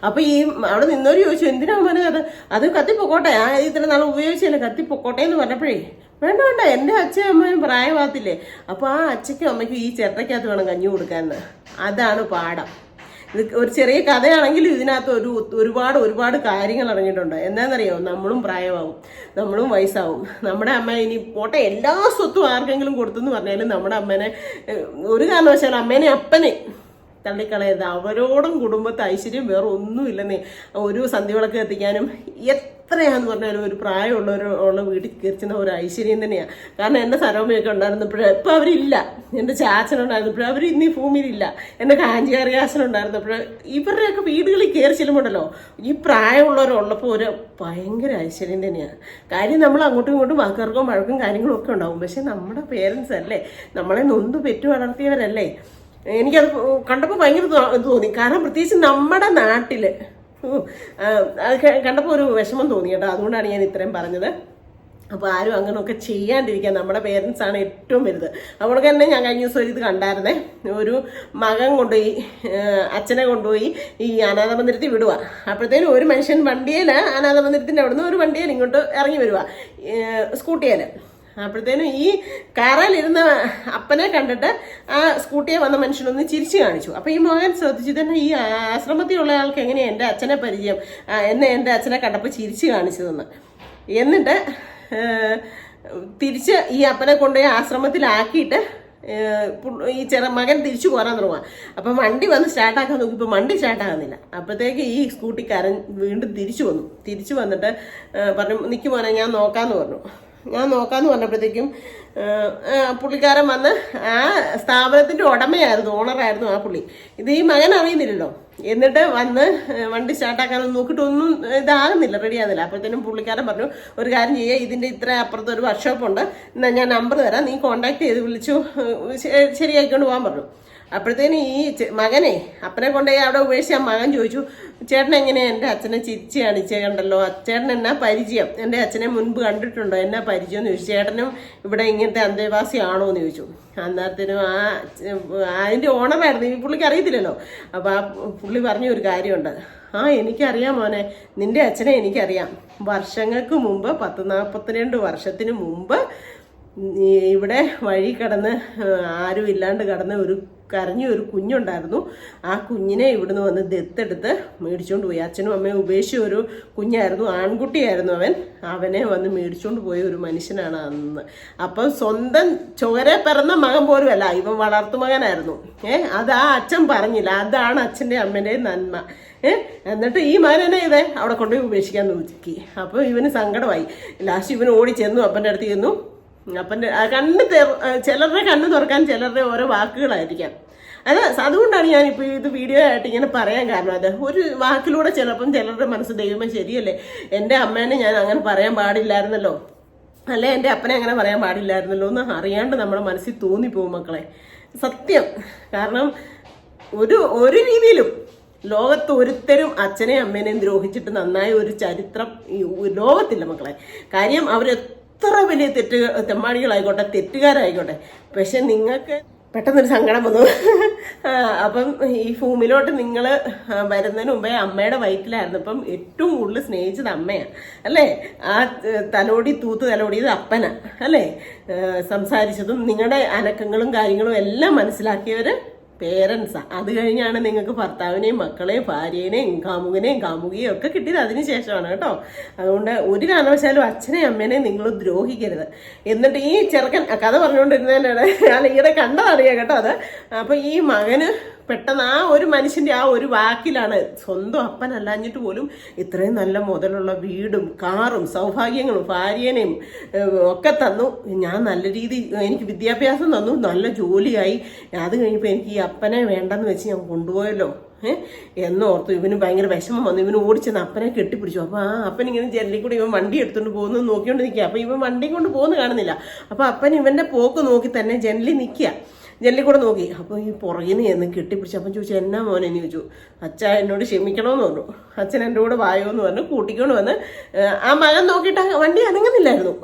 അപ്പൊ ഈ അവിടെ നിന്നവര് ചോദിച്ചു, എന്തിനാ മോനെ അത് കത്തിപ്പൊക്കോട്ടെ, ഇത്ര നാൾ ഉപയോഗിച്ചല്ലേ, കത്തിപ്പൊക്കോട്ടെ എന്ന് പറഞ്ഞപ്പോഴേ വേണ്ട എൻ്റെ അച്ഛനും അമ്മയും പ്രായമാകത്തില്ലേ, അപ്പൊ ആ അച്ഛയ്ക്കും അമ്മയ്ക്കും ഈ ചിരട്ടയ്ക്കകത്ത് വേണം കഞ്ഞി കൊടുക്കാന്ന്. അതാണ് പാഠം. ഇത് ഒരു ചെറിയ കഥയാണെങ്കിലും ഇതിനകത്ത് ഒരുപാട് കാര്യങ്ങൾ ഇറങ്ങിയിട്ടുണ്ട്. എന്താണെന്നറിയോ? നമ്മളും പ്രായമാവും, നമ്മളും വയസ്സാവും. നമ്മുടെ അമ്മ ഇനി പോട്ടെ എല്ലാ സ്വത്തും ആർക്കെങ്കിലും കൊടുത്തെന്ന് പറഞ്ഞാലും നമ്മുടെ അമ്മേനെ ഒരു കാരണവശാലും അമ്മേനെ അപ്പനെ തള്ളിക്കളയരുത്. അവരോടും കുടുംബത്തെ ഐശ്വര്യം വേറെ ഒന്നുമില്ലെന്നേ. ഒരു സന്ധ്യവിളക്ക് കത്തിക്കാനും എത്രയാന്ന് പറഞ്ഞാലും ഒരു പ്രായമുള്ളവരുള്ള വീട്ടിൽ കയറിച്ചുന്ന ഒരു ഐശ്വര്യം തന്നെയാണ്. കാരണം എൻ്റെ സരോമയൊക്കെ ഉണ്ടായിരുന്നപ്പോഴേ, ഇപ്പം അവരില്ല. എൻ്റെ ചാച്ചനുണ്ടായിരുന്നപ്പോഴും അവർ ഇന്ന് ഈ ഭൂമിയിലില്ല. എൻ്റെ കാഞ്ചിയാറിയാച്ചനുണ്ടായിരുന്നപ്പോഴേ, ഇവരുടെയൊക്കെ വീടുകളിൽ കയറി ചെല്ലുമ്പോണ്ടല്ലോ ഈ പ്രായമുള്ളവരുള്ളപ്പോൾ ഒരു ഭയങ്കര ഐശ്വര്യം തന്നെയാണ്. കാര്യം നമ്മൾ അങ്ങോട്ടും ഇങ്ങോട്ടും വാക്കുകാർക്കും വഴക്കും കാര്യങ്ങളും ഒക്കെ ഉണ്ടാവും. പക്ഷെ നമ്മുടെ പേരൻസ് അല്ലേ, നമ്മളെ നൊന്ത് പെറ്റു വളർത്തിയവരല്ലേ. എനിക്കത് കണ്ടപ്പോൾ ഭയങ്കര തോന്നി. കാരണം പ്രത്യേകിച്ച് നമ്മുടെ നാട്ടിൽ അത് കണ്ടപ്പോൾ ഒരു വിഷമം തോന്നി കേട്ടോ. അതുകൊണ്ടാണ് ഞാൻ ഇത്രയും പറഞ്ഞത്. അപ്പോൾ ആരും അങ്ങനെയൊക്കെ ചെയ്യാണ്ടിരിക്കുക. നമ്മുടെ പേരൻസാണ് ഏറ്റവും വലുത്. അതുകൊണ്ട് തന്നെ ഞാൻ കഴിഞ്ഞ ദിവസം ഇത് കണ്ടായിരുന്നേ, ഒരു മകൻ കൊണ്ടുപോയി അച്ഛനെ കൊണ്ടുപോയി ഈ അനാഥ മന്ദിരത്തിൽ വിടുക. അപ്പോഴത്തേനും ഒരു മനുഷ്യൻ വണ്ടിയിൽ അനാഥ മന്ദിരത്തിൻ്റെ അവിടെ നിന്ന് ഒരു വണ്ടിയിൽ ഇങ്ങോട്ട് ഇറങ്ങി വരിക, സ്കൂട്ടിയിൽ. അപ്പോഴത്തേനും ഈ കാറിലിരുന്ന അപ്പനെ കണ്ടിട്ട് ആ സ്കൂട്ടിയെ വന്ന മനുഷ്യനൊന്ന് ചിരിച്ചു കാണിച്ചു. അപ്പോൾ ഈ മകൻ ശ്രദ്ധിച്ചു, തന്നെ ഈ ആശ്രമത്തിലുള്ള ആൾക്ക് എങ്ങനെയാണ് എൻ്റെ അച്ഛനെ പരിചയം, എന്നെ എൻ്റെ അച്ഛനെ കണ്ടപ്പോൾ ചിരിച്ചു കാണിച്ചതെന്ന്. എന്നിട്ട് തിരിച്ച് ഈ അപ്പനെ കൊണ്ടുപോയി ആശ്രമത്തിലാക്കിയിട്ട് ഈ മകൻ തിരിച്ചു പോരാൻ തുടങ്ങുക. അപ്പം വണ്ടി വന്ന് സ്റ്റാർട്ടാക്കാൻ നോക്കിയപ്പോൾ വണ്ടി സ്റ്റാർട്ടാകുന്നില്ല. അപ്പോഴത്തേക്ക് ഈ സ്കൂട്ടിക്കാരൻ വീണ്ടും തിരിച്ചു വന്നിട്ട് പറഞ്ഞു, നിൽക്ക് മോനെ ഞാൻ നോക്കാമെന്ന് പറഞ്ഞു. ഞാൻ നോക്കാമെന്ന് പറഞ്ഞപ്പോഴത്തേക്കും പുള്ളിക്കാരൻ വന്ന് ആ സ്ഥാപനത്തിൻ്റെ ഓണറായിരുന്നു ആ പുള്ളി. ഇത് ഈ മകൻ അറിയുന്നില്ലല്ലോ. എന്നിട്ട് വന്ന് വണ്ടി സ്റ്റാർട്ടാക്കാനൊന്നും നോക്കിയിട്ടൊന്നും ഇതാകുന്നില്ല, റെഡി ആകുന്നില്ല. അപ്പോഴത്തേനും പുള്ളിക്കാരൻ പറഞ്ഞു, ഒരു കാര്യം ചെയ്യുക, ഇതിൻ്റെ ഇത്ര അപ്പുറത്ത് ഒരു വർക്ക്ഷോപ്പ് ഉണ്ട്, എന്നാൽ ഞാൻ നമ്പർ തരാം, നീ കോൺടാക്ട് ചെയ്ത് വിളിച്ചു ശരിയാക്കിക്കൊണ്ട് പോകാൻ പറഞ്ഞു. അപ്പോഴത്തേനും ഈ മകനെ അപ്പനെ കൊണ്ടുപോയി അവിടെ ഉപേക്ഷിച്ച് ആ മകൻ ചോദിച്ചു, ചേട്ടൻ എങ്ങനെയാ എൻ്റെ അച്ഛനെ ചിരിച്ച് കാണിച്ചേ കണ്ടല്ലോ, ചേട്ടൻ എന്നാ പരിചയം, എൻ്റെ അച്ഛനെ മുൻപ് കണ്ടിട്ടുണ്ടോ, എന്നാ പരിചയം എന്ന് ചോദിച്ചു. ചേട്ടനും ഇവിടെ ഇങ്ങനത്തെ അന്തേവാസിയാണോ എന്ന് ചോദിച്ചു. അന്നേരത്തിനും അതിൻ്റെ ഓണറായിരുന്നു, ഈ പുള്ളിക്ക് അറിയത്തില്ലല്ലോ. അപ്പോൾ ആ പുള്ളി പറഞ്ഞ ഒരു കാര്യമുണ്ട്, എനിക്കറിയാം മോനെ, നിൻ്റെ അച്ഛനെ എനിക്കറിയാം. വർഷങ്ങൾക്ക് മുമ്പ് 42 വർഷത്തിന് മുമ്പ് ഇവിടെ വഴി കടന്ന് ആരും ഇല്ലാണ്ട് കടന്ന് കരഞ്ഞൊരു കുഞ്ഞുണ്ടായിരുന്നു. ആ കുഞ്ഞിനെ ഇവിടുന്ന് വന്ന് ദത്തെടുത്ത് മേടിച്ചുകൊണ്ട് പോയി. അച്ഛനും അമ്മയും ഉപേക്ഷിച്ച ഒരു കുഞ്ഞായിരുന്നു, ആൺകുട്ടിയായിരുന്നു അവനെ വന്ന് മേടിച്ചുകൊണ്ട് പോയ ഒരു മനുഷ്യനാണ് അന്ന്. അപ്പം സ്വന്തം ചോരെ പിറന്ന മകൻ പോലും അല്ല, ഇവൻ വളർത്തുമകനായിരുന്നു. അത് ആ അച്ഛൻ പറഞ്ഞില്ല, അതാണ് അച്ഛൻ്റെ അമ്മേൻ്റെയും നന്മ. എന്നിട്ട് ഈ മകനെ അവിടെ കൊണ്ടുപോയി ഉപേക്ഷിക്കാൻ നോക്കി. അപ്പോൾ ഇവന് സങ്കടമായി. ലാസ്റ്റ് ഇവൻ ഓടി ചെന്നു അപ്പൻ്റെ അടുത്ത് ചെന്നു. അപ്പൻ്റെ ചിലരുടെ കണ്ണ് തുറക്കാൻ ചിലരുടെ ഓരോ വാക്കുകളായിരിക്കാം. അതുകൊണ്ടാണ് ഞാനിപ്പോൾ ഇത് വീഡിയോ ആയിട്ട് ഇങ്ങനെ പറയാൻ കാരണം. അത് ഒരു വാക്കിലൂടെ ചിലപ്പം ചിലരുടെ മനസ്സ് ദൈവമേ ശരിയല്ലേ, എൻ്റെ അമ്മേനെ ഞാൻ അങ്ങനെ പറയാൻ പാടില്ലായിരുന്നല്ലോ, അല്ലെ എൻ്റെ അപ്പനെ അങ്ങനെ പറയാൻ പാടില്ലായിരുന്നല്ലോ എന്ന് അറിയാണ്ട് നമ്മുടെ മനസ്സിൽ തോന്നിപ്പോവും മക്കളെ, സത്യം. കാരണം ഒരു രീതിയിലും ലോകത്ത് ഒരുത്തരും അച്ഛനെയും അമ്മേനെയും ദ്രോഹിച്ചിട്ട് നന്നായ ഒരു ചരിത്രം ലോകത്തില്ല മക്കളെ. കാര്യം എത്ര വലിയ തെമ്മാടികളായിക്കോട്ടെ, തെറ്റുകാരായിക്കോട്ടെ, പക്ഷെ നിങ്ങൾക്ക് പെട്ടെന്നൊരു സങ്കടം വന്നു. അപ്പം ഈ ഭൂമിയിലോട്ട് നിങ്ങൾ വരുന്നതിന് മുമ്പേ അമ്മയുടെ വയറ്റിലായിരുന്നു. അപ്പം ഏറ്റവും കൂടുതൽ സ്നേഹിച്ചത് അമ്മയാണ് അല്ലേ. ആ തൂത്ത് തലോടിയത് അപ്പനാ അല്ലേ. സംസാരിച്ചതും നിങ്ങളുടെ അനക്കങ്ങളും കാര്യങ്ങളും എല്ലാം മനസ്സിലാക്കിയവർ പേരൻസാണ്. അത് കഴിഞ്ഞാണ് നിങ്ങൾക്ക് ഭർത്താവിനെയും മക്കളെയും ഭാര്യേനെയും കാമുകിയെയും ഒക്കെ കിട്ടിയത് അതിന് ശേഷമാണ് കേട്ടോ. അതുകൊണ്ട് ഒരു കാരണവശാലും അച്ഛനെയും അമ്മേനെയും നിങ്ങൾ ദ്രോഹിക്കരുത്. എന്നിട്ട് ഈ ചെറുക്കൻ കഥ പറഞ്ഞുകൊണ്ടിരുന്നതിനാണ് ഞാൻ ഈയിടെ കണ്ടതറിയാം കേട്ടോ അത്. അപ്പൊ ഈ മകന് പെട്ടെന്ന് ആ ഒരു മനുഷ്യന്റെ ആ ഒരു വാക്കിലാണ് സ്വന്തം അപ്പനല്ലാഞ്ഞിട്ട് പോലും ഇത്രയും നല്ല മുതലുള്ള വീടും കാറും സൗഭാഗ്യങ്ങളും ഭാര്യേനെയും ഒക്കെ തന്നു. ഞാൻ നല്ല രീതി എനിക്ക് വിദ്യാഭ്യാസം തന്നു, നല്ല ജോലിയായി. അത് കഴിഞ്ഞപ്പോൾ എനിക്ക് ഈ അപ്പനെ വേണ്ടെന്ന് വെച്ച് ഞാൻ കൊണ്ടുപോയല്ലോ എന്നോർത്തു. ഇവന് ഭയങ്കര വിഷമം വന്നു. ഇവന് ഓടിച്ചെന്ന് അപ്പനെ കെട്ടിപ്പിടിച്ചു. അപ്പോൾ ആ അപ്പൻ ഇങ്ങനെ ജനലിൽ കൂടി ഇവൻ വണ്ടി എടുത്തുകൊണ്ട് പോകുന്നത് നോക്കിക്കൊണ്ട് നിൽക്കുക. അപ്പോൾ ഇവൻ വണ്ടി കൊണ്ട് പോകുന്നു കാണുന്നില്ല. അപ്പോൾ അപ്പൻ ഇവൻ്റെ പോക്ക് നോക്കി തന്നെ ജനലിൽ നിൽക്കുക. ജനലിൽ കൂടെ നോക്കി. അപ്പോൾ ഈ പുറകിന് എന്ന് കെട്ടിപ്പിടിച്ചു. അപ്പം ചോദിച്ചു, എന്നാ മോനെ എന്ന് ചോദിച്ചു. അച്ഛാ എന്നോട് ക്ഷമിക്കണമെന്ന് പറഞ്ഞു. അച്ഛൻ എൻ്റെ കൂടെ വായോ എന്ന് പറഞ്ഞു കൂട്ടിക്കൊണ്ട് വന്ന് ആ മകൻ നോക്കിയിട്ട് വണ്ടി അനങ്ങുന്നില്ലായിരുന്നു.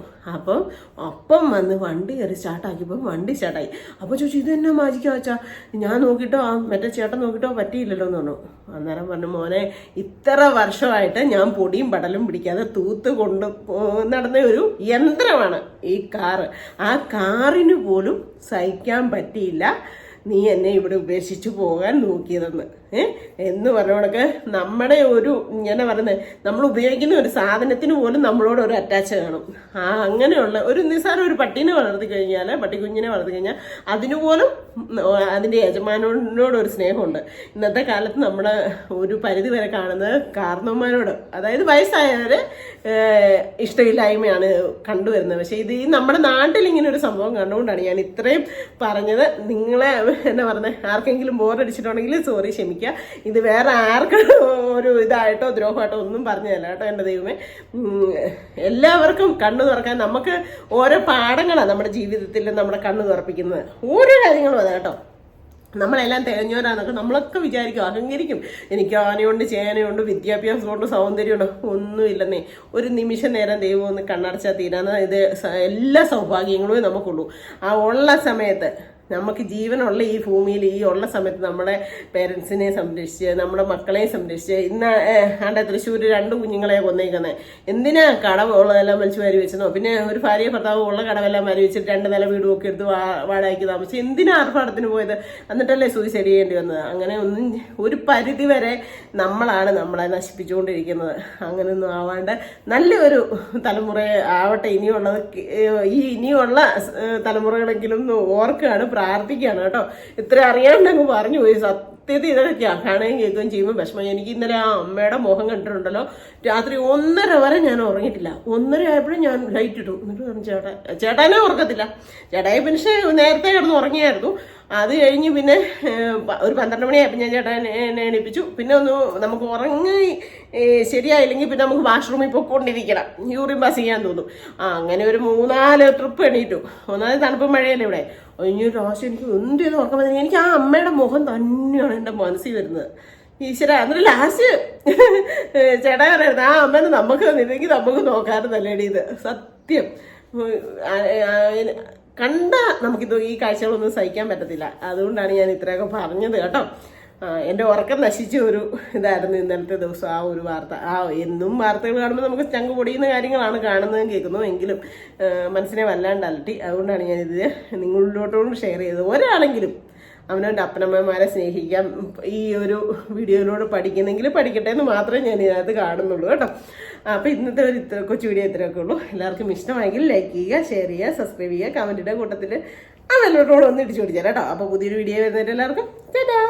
അപ്പം വന്ന് വണ്ടി കയറി സ്റ്റാർട്ടാക്കിയപ്പോൾ വണ്ടി സ്റ്റാർട്ടായി. അപ്പോൾ ചോദിച്ചു, ഇത് എന്നാ മാജിക്കാ വെച്ചാ, ഞാൻ നോക്കിയിട്ടോ മറ്റേ ചേട്ടൻ നോക്കിയിട്ടോ പറ്റിയില്ലല്ലോ എന്ന് പറഞ്ഞു. അന്നേരം പറഞ്ഞു, മോനെ ഇത്ര വർഷമായിട്ട് ഞാൻ പൊടിയും പടലും പിടിക്കാതെ തൂത്ത് കൊണ്ട് നടന്ന ഒരു യന്ത്രമാണ് ഈ കാറ്. ആ കാറിന് പോലും സഹിക്കാൻ പറ്റിയില്ല നീ എന്നെ ഇവിടെ ഉപേക്ഷിച്ച് പോകാൻ നോക്കിയതെന്ന് എന്ന് പറഞ്ഞോടൊക്കെ നമ്മുടെ ഒരു ഇങ്ങനെ പറയുന്നത് നമ്മൾ ഉപയോഗിക്കുന്ന ഒരു സാധനത്തിന് പോലും നമ്മളോട് ഒരു അറ്റാച്ച് കാണും. അങ്ങനെയുള്ള ഒരു നിസ്സാരം ഒരു പട്ടീനെ വളർത്തി കഴിഞ്ഞാൽ, പട്ടിക്കുഞ്ഞിനെ വളർത്തി കഴിഞ്ഞാൽ അതിനുപോലും അതിൻ്റെ യജമാനോട് ഒരു സ്നേഹമുണ്ട്. ഇന്നത്തെ കാലത്ത് നമ്മുടെ ഒരു പരിധി വരെ കാണുന്നത് കാരണവന്മാരോട്, അതായത് വയസ്സായവരെ ഇഷ്ടമില്ലായ്മയാണ് കണ്ടുവരുന്നത്. പക്ഷേ ഇത് ഈ നമ്മുടെ നാട്ടിൽ ഇങ്ങനെ ഒരു സംഭവം കണ്ടുകൊണ്ടാണ് ഞാൻ ഇത്രയും പറഞ്ഞത്. നിങ്ങളെ എന്നാ പറഞ്ഞത്, ആർക്കെങ്കിലും ബോറടിച്ചിട്ടുണ്ടെങ്കിൽ സോറി, ക്ഷമിക്കുക. ഇത് വേറെ ആർക്കും ഒരു ഇതായിട്ടോ ദ്രോഹമായിട്ടോ ഒന്നും പറഞ്ഞതല്ല കേട്ടോ എൻ്റെ ദൈവമേ. എല്ലാവർക്കും കണ്ണു തുറക്കാൻ നമുക്ക് ഓരോ പാഠങ്ങളാണ് നമ്മുടെ ജീവിതത്തിൽ നമ്മുടെ കണ്ണു തുറപ്പിക്കുന്നത്. ഓരോ കാര്യങ്ങളും അതാ കേട്ടോ. നമ്മളെല്ലാം തികഞ്ഞവരാന്നൊക്കെ നമ്മളൊക്കെ വിചാരിക്കും, അഹങ്കരിക്കും. എനിക്ക് ആനയുണ്ട്, ചേനയുണ്ട്, വിദ്യാഭ്യാസമുണ്ട്, സൗന്ദര്യമുണ്ട്. ഒന്നുമില്ലെന്നേ. ഒരു നിമിഷ നേരം ദൈവം ഒന്ന് കണ്ണടച്ചാൽ തീരാന്ന് ഇത് എല്ലാ സൗഭാഗ്യങ്ങളും നമുക്കുള്ളൂ. ആ ഉള്ള സമയത്ത് നമുക്ക് ജീവനുള്ള ഈ ഭൂമിയിൽ ഈ ഉള്ള സമയത്ത് നമ്മുടെ പേരൻസിനെ സംരക്ഷിച്ച് നമ്മുടെ മക്കളെ സംരക്ഷിച്ച് ഇന്ന് ആണ്ടെ തൃശ്ശൂർ 2 കുഞ്ഞുങ്ങളെ കൊന്നേക്കുന്നത് എന്തിനാ? കടവുള്ളതെല്ലാം വലിച്ചു വാരി വെച്ചെന്നോ, പിന്നെ ഒരു ഭാര്യ ഭർത്താവ് ഉള്ള കടവെല്ലാം വാരി വെച്ചിട്ട് 2 നില വീടും ഒക്കെ എടുത്ത് വാടകയ്ക്ക് താമസിച്ച് എന്തിനാ ആർഭാടത്തിന് പോയത്? എന്നിട്ടല്ലേ സൂയിസൈഡ് ചെയ്യേണ്ടി വന്നത്? അങ്ങനെ ഒന്നും ഒരു പരിധി വരെ നമ്മളാണ് നമ്മളെ നശിപ്പിച്ചുകൊണ്ടിരിക്കുന്നത്. അങ്ങനെയൊന്നും ആവാണ്ട് നല്ലൊരു തലമുറ ആവട്ടെ ഇനിയുള്ളത്. ഇനിയുള്ള തലമുറകളെങ്കിലും ഓർക്കുകയാണ് പ്രാർത്ഥിക്കുകയാണ് കേട്ടോ. ഇത്ര അറിയാണ്ടങ്ങ് പറഞ്ഞു പോയി. സത്യത്തിൽ ഇതൊക്കെ കാണുകയും കേൾക്കുകയും ചെയ്യുമ്പോൾ വിഷമം. എനിക്ക് ഇന്നലെ ആ അമ്മയുടെ മുഖം കണ്ടിട്ടുണ്ടല്ലോ, രാത്രി 1:30 വരെ ഞാൻ ഉറങ്ങിയിട്ടില്ല. 1:30 ആയപ്പോഴും ഞാൻ ലൈറ്റ് ഇട്ടു. എന്നിട്ട് പറഞ്ഞു ചേട്ടാനെ ഉറക്കത്തില്ല. ചേട്ടായി പിന്നെ നേരത്തെ കിടന്ന് ഉറങ്ങിയായിരുന്നു. അത് കഴിഞ്ഞ് പിന്നെ ഒരു 12 മണിയായപ്പോൾ ഞാൻ ചേട്ടനെ എണീപ്പിച്ചു. പിന്നെ ഒന്ന് നമുക്ക് ഉറങ്ങി ശരിയായില്ലെങ്കിൽ പിന്നെ നമുക്ക് വാഷ്റൂമിൽ പോയിക്കൊണ്ടിരിക്കണം, യൂറിൻ പാസ് ചെയ്യാൻ തോന്നും. അങ്ങനെ ഒരു 3-4 ട്രിപ്പ് എണീറ്റു. ഒന്നാമത് തണുപ്പ് മഴയല്ലേ ഇവിടെ. കഴിഞ്ഞൊരു പ്രാവശ്യം എനിക്ക് എന്ത് ചെയ്ത് ഉറക്കം വരുന്നത്, എനിക്ക് ആ അമ്മയുടെ മുഖം തന്നെയാണ് എൻ്റെ മനസ്സിൽ വരുന്നത്. ഈശ്വര, എന്നിട്ട് ലാസ്റ്റ് ചേട്ടാ പറയായിരുന്നു ആ അമ്മേനെ നമുക്ക് തന്നില്ലെങ്കിൽ നമുക്ക് നോക്കാറുന്നല്ലേടി ഇത്. സത്യം കണ്ട നമുക്കിത് ഈ കാഴ്ചകളൊന്നും സഹിക്കാൻ പറ്റത്തില്ല. അതുകൊണ്ടാണ് ഞാൻ ഇത്രയൊക്കെ പറഞ്ഞത് കേട്ടോ. എൻ്റെ ഉറക്കം നശിച്ച ഒരു ഇതായിരുന്നു ഇന്നലത്തെ ദിവസം ആ ഒരു വാർത്ത. എന്നും വാർത്തകൾ കാണുമ്പോൾ നമുക്ക് ചങ്ക് പൊടിയുന്ന കാര്യങ്ങളാണ് കാണുന്നതും കേൾക്കുന്നതും, എങ്കിലും മനസ്സിനെ വല്ലാണ്ട് അലട്ടി. അതുകൊണ്ടാണ് ഞാനിത് നിങ്ങളിലോട്ടോട് ഷെയർ ചെയ്തത്. ഒരാളെങ്കിലും അവനവൻ്റെ അപ്പനമ്മമാരെ സ്നേഹിക്കാൻ ഈ ഒരു വീഡിയോയിലൂടെ പഠിക്കുന്നെങ്കിൽ പഠിക്കട്ടെ എന്ന് മാത്രമേ ഞാൻ ഇതിനകത്ത് കാണുന്നുള്ളൂ കേട്ടോ. അപ്പോൾ ഇന്നത്തെ ഒരു കൊച്ചു വീഡിയോ ഇത്രയൊക്കെ ഉള്ളൂ. എല്ലാവർക്കും ഇഷ്ടമായെങ്കിൽ ലൈക്ക് ചെയ്യുക, ഷെയർ ചെയ്യുക, സബ്സ്ക്രൈബ് ചെയ്യുക, കമൻറ്റിൻ്റെ കൂട്ടത്തിൽ ആ വെല്ലോട്ടോടെ ഒന്ന് ഇടിച്ചു പിടിച്ചാൽ കേട്ടോ. അപ്പോൾ പുതിയൊരു വീഡിയോ വരുന്നവരെല്ലാവർക്കും ടാറ്റാ.